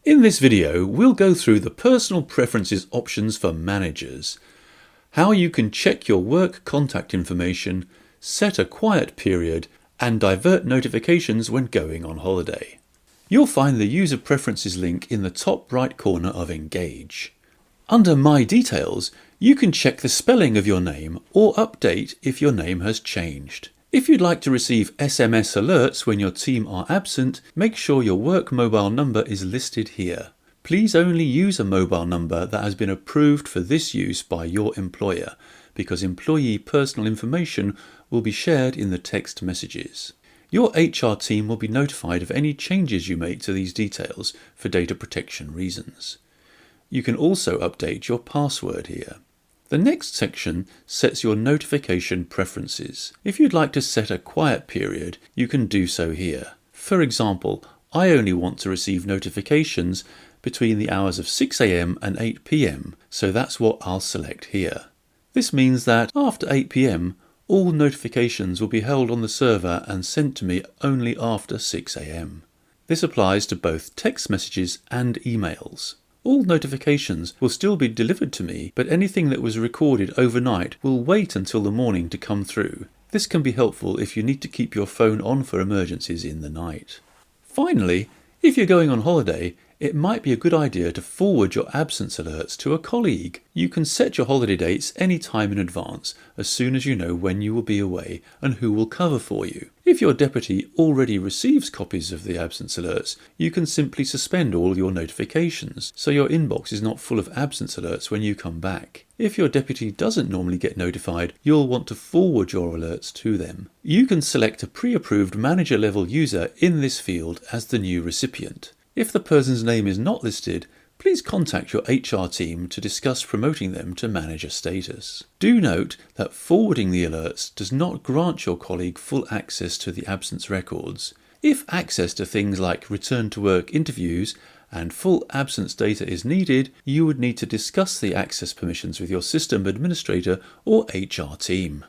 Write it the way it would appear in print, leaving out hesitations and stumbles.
In this video, we'll go through the personal preferences options for managers, how you can check your work contact information, set a quiet period, and divert notifications when going on holiday. You'll find the user preferences link in the top right corner of Engage. Under My Details, you can check the spelling of your name or update if your name has changed. If you'd like to receive SMS alerts when your team are absent, make sure your work mobile number is listed here. Please only use a mobile number that has been approved for this use by your employer, because employee personal information will be shared in the text messages. Your HR team will be notified of any changes you make to these details for data protection reasons. You can also update your password here. The next section sets your notification preferences. If you'd like to set a quiet period, you can do so here. For example, I only want to receive notifications between the hours of 6 AM and 8 PM, so that's what I'll select here. This means that after 8 PM, all notifications will be held on the server and sent to me only after 6 AM. This applies to both text messages and emails. All notifications will still be delivered to me, but anything that was recorded overnight will wait until the morning to come through. This can be helpful if you need to keep your phone on for emergencies in the night. Finally, if you're going on holiday, it might be a good idea to forward your absence alerts to a colleague. You can set your holiday dates any time in advance, as soon as you know when you will be away and who will cover for you. If your deputy already receives copies of the absence alerts, you can simply suspend all your notifications, so your inbox is not full of absence alerts when you come back. If your deputy doesn't normally get notified, you'll want to forward your alerts to them. You can select a pre-approved manager-level user in this field as the new recipient. If the person's name is not listed, please contact your HR team to discuss promoting them to manager status. Do note that forwarding the alerts does not grant your colleague full access to the absence records. If access to things like return to work interviews and full absence data is needed, you would need to discuss the access permissions with your system administrator or HR team.